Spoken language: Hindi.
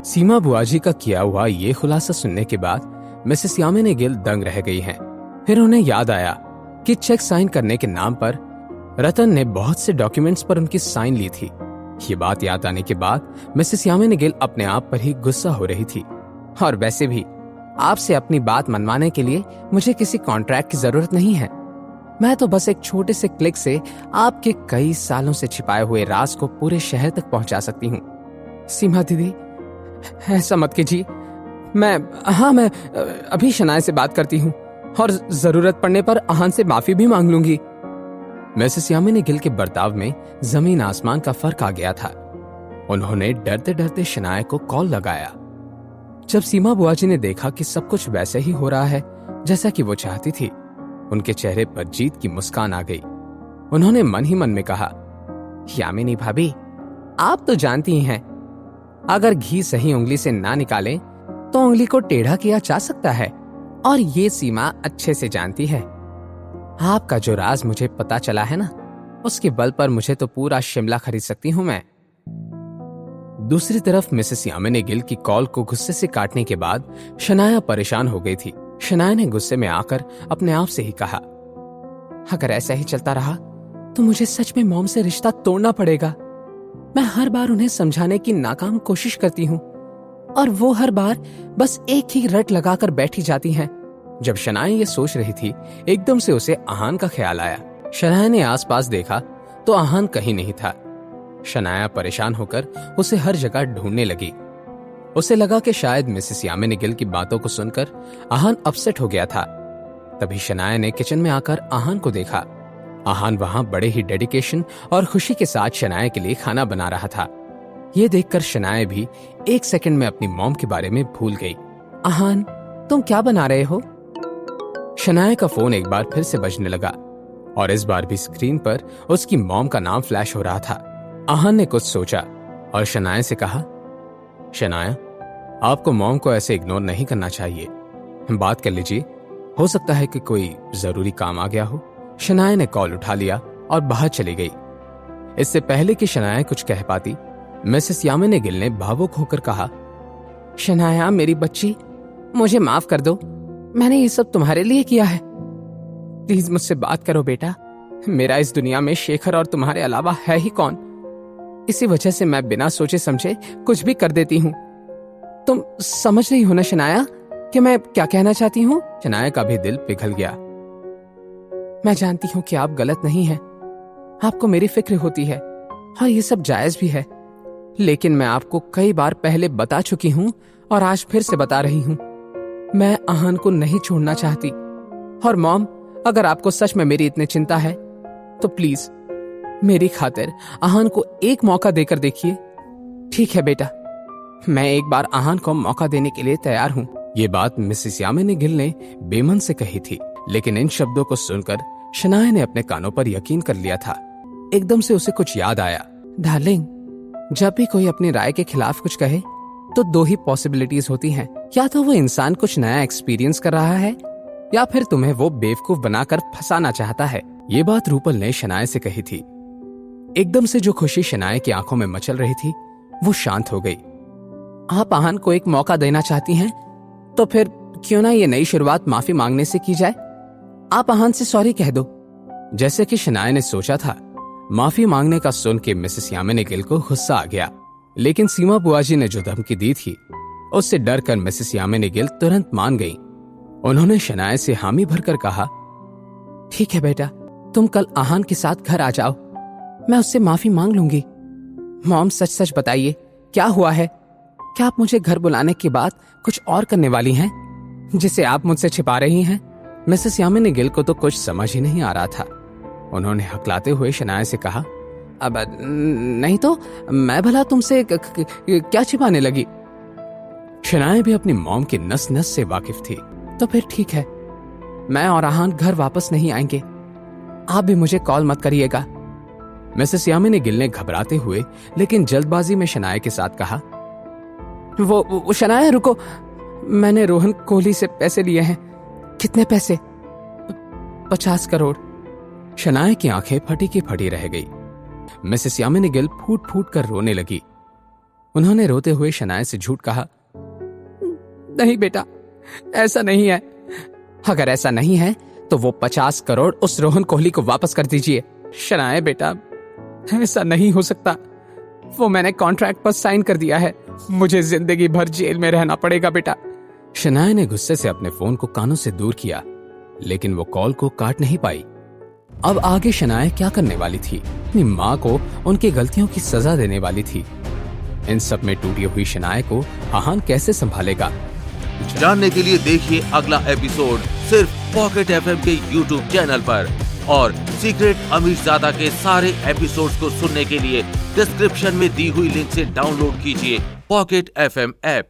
सीमा बुआजी का किया हुआ ये खुलासा सुनने के बाद मिसेस यामिनी गिल दंग रह गई हैं। फिर उन्हें याद आया कि चेक साइन करने के नाम पर रतन ने बहुत से डॉक्यूमेंट्स पर उनकी साइन ली थी। ये बात याद आने के बाद मिसेस यामिनी गिल अपने आप पर ही गुस्सा हो रही थी। और वैसे भी आपसे अपनी बात मनवाने के लिए मुझे किसी कॉन्ट्रैक्ट की जरूरत नहीं है। मैं तो बस एक छोटे से क्लिक से आपके कई सालों से छिपाए हुए राज को पूरे शहर तक पहुंचा सकती हूँ। सीमा दीदी, ऐसा मत कीजिए। मैं अभी शनाया से बात करती हूँ और जरूरत पड़ने पर आहान से माफी भी मांग लूंगी। मिसेस यामिनी गिल के बर्ताव में जमीन आसमान का फर्क आ गया था। उन्होंने डरते डरते शनाया को कॉल लगाया। जब सीमा बुआजी ने देखा कि सब कुछ वैसे ही हो रहा है जैसा कि वो चाहती थी, उनके चेहरे पर जीत की मुस्कान आ गई। उन्होंने मन ही मन में कहा, यामिनी भाभी, आप तो जानती ही हैं, अगर घी सही उंगली से ना निकाले तो उंगली को टेढ़ा किया जा सकता है, और ये सीमा अच्छे से जानती है। आपका जो राज मुझे पता चला है ना, उसके बल पर मुझे तो पूरा शिमला खरीद सकती हूं मैं। दूसरी तरफ मिसेस यामिनी गिल की कॉल को गुस्से से काटने के बाद शनाया परेशान हो गई थी। शनाया ने गुस्से में आकर अपने आप से ही कहा, अगर ऐसा ही चलता रहा तो मुझे सच में मॉम से रिश्ता तोड़ना पड़ेगा। मैं हर बार उन्हें समझाने की नाकाम कोशिश करती हूँ और वो हर बार बस एक ही रट लगाकर बैठी जाती हैं। जब शनाया ये सोच रही थी, एकदम से उसे आहान का ख्याल आया। शनाया ने आसपास देखा तो आहान कहीं नहीं था। शनाया परेशान होकर उसे हर जगह ढूंढने लगी। उसे लगा कि शायद मिसेस यामिनी गिल की बातों को सुनकर आहान अपसेट हो गया था। तभी शनाया ने किचन में आकर आहान को देखा। आहान वहां बड़े ही डेडिकेशन और खुशी के साथ शनाया के लिए खाना बना रहा था। ये देखकर शनाया भी एक सेकंड में अपनी मॉम के बारे में भूल गई। आहान, तुम क्या बना रहे हो? शनाया का फोन एक बार फिर से बजने लगा और इस बार भी स्क्रीन पर उसकी मॉम का नाम फ्लैश हो रहा था। आहान ने कुछ सोचा और शनाया से कहा, शनाया, आपको मॉम को ऐसे इग्नोर नहीं करना चाहिए। बात कर लीजिए, हो सकता है कि कोई जरूरी काम आ गया हो। शनाया ने कॉल उठा लिया और बाहर चली गई। इससे पहले कि शनाया कुछ कह पाती, मिसेस यामिनी गिल ने भावुक होकर कहा, शनाया मेरी बच्ची, मुझे माफ कर दो। मैंने ये सब तुम्हारे लिए किया है। प्लीज मुझसे बात करो बेटा। मेरा इस दुनिया में शेखर और तुम्हारे अलावा है ही कौन? इसी वजह से मैं बिना सोचे समझे कुछ भी कर देती हूँ। तुम समझ रही हो ना शनाया कि मैं क्या कहना चाहती हूँ? शनाया का भी दिल पिघल गया। मैं जानती हूँ कि आप गलत नहीं हैं। आपको मेरी फिक्र होती है और ये सब जायज भी है, लेकिन मैं आपको कई बार पहले बता चुकी हूँ और आज फिर से बता रही हूँ, मैं आहान को नहीं छोड़ना चाहती। और मॉम, अगर आपको सच में मेरी इतनी चिंता है तो प्लीज मेरी खातिर आहान को एक मौका देकर देखिए। ठीक है बेटा, मैं एक बार आहान को मौका देने के लिए तैयार हूँ। ये बात मिसेस यामिनी गिल ने बेमन से कही थी, लेकिन इन शब्दों को सुनकर शनाया ने अपने कानों पर यकीन कर लिया था। एकदम से उसे कुछ याद आया। डार्लिंग, जब भी कोई अपनी राय के खिलाफ कुछ कहे तो दो ही पॉसिबिलिटीज होती हैं। या तो वो इंसान कुछ नया एक्सपीरियंस कर रहा है या फिर तुम्हें वो बेवकूफ बनाकर फंसाना चाहता है। ये बात रूपल ने शनाया से कही थी। एकदम से जो खुशी शनाया की आंखों में मचल रही थी वो शांत हो गई। आप आहान को एक मौका देना चाहती हैं तो फिर क्यों ना ये नई शुरुआत माफी मांगने से की जाए। आप आहान से सॉरी कह दो। जैसे कि शनाया ने सोचा था, माफी मांगने का सुन के मिसेस यामिनी गिल को गुस्सा आ गया, लेकिन सीमा बुआजी ने जो धमकी दी थी उससे डर कर मिसेस यामिनी गिल तुरंत मान गई। उन्होंने शनाया से हामी भरकर कहा, ठीक है बेटा, तुम कल आहान के साथ घर आ जाओ, मैं उससे माफी मांग लूंगी। मॉम, सच सच बताइए, क्या हुआ है? क्या आप मुझे घर बुलाने के बाद कुछ और करने वाली हैं जिसे आप मुझसे छिपा रही हैं? मिसेस यामिनी गिल को तो कुछ समझ ही नहीं आ रहा था। उन्होंने हकलाते हुए शनाया से कहा, अब नहीं तो मैं भला तुमसे क्या छिपाने लगी? शनाया भी अपनी मॉम की नस नस से वाकिफ थी। तो फिर ठीक है, मैं और आहान घर वापस नहीं आएंगे। आप भी मुझे कॉल मत करिएगा। मिसेस यामिनी गिल ने घबराते हुए लेकिन जल्दबाजी में शनाया के साथ कहा, वो शनाया रुको, मैंने रोहन कोहली से पैसे लिए हैं। कितने पैसे? 50 करोड़। शनाया की आंखें फटी की फटी रह गई। मिसेस यामिनी गिल फूट फूट कर रोने लगी। उन्होंने रोते हुए शनाया से झूठ कहा, नहीं बेटा, ऐसा नहीं है। अगर ऐसा नहीं है तो वो 50 करोड़ उस रोहन कोहली को वापस कर दीजिए। शनाया बेटा, ऐसा नहीं हो सकता। वो मैंने कॉन्ट्रैक्ट पर साइन कर दिया है। मुझे जिंदगी भर जेल में रहना पड़ेगा बेटा। शनाया ने गुस्से से अपने फोन को कानों से दूर किया, लेकिन वो कॉल को काट नहीं पाई। अब आगे शनाया क्या करने वाली थी? अपनी माँ को उनकी गलतियों की सजा देने वाली थी। इन सब में टूटी हुई शनाया को आहान कैसे संभालेगा? जानने के लिए देखिए अगला एपिसोड सिर्फ पॉकेट एफएम के यूट्यूब चैनल पर। और सीक्रेट अमीरजादा के सारे एपिसोड्स को सुनने के लिए डिस्क्रिप्शन में दी हुई लिंक से डाउनलोड कीजिए पॉकेट एफएम ऐप।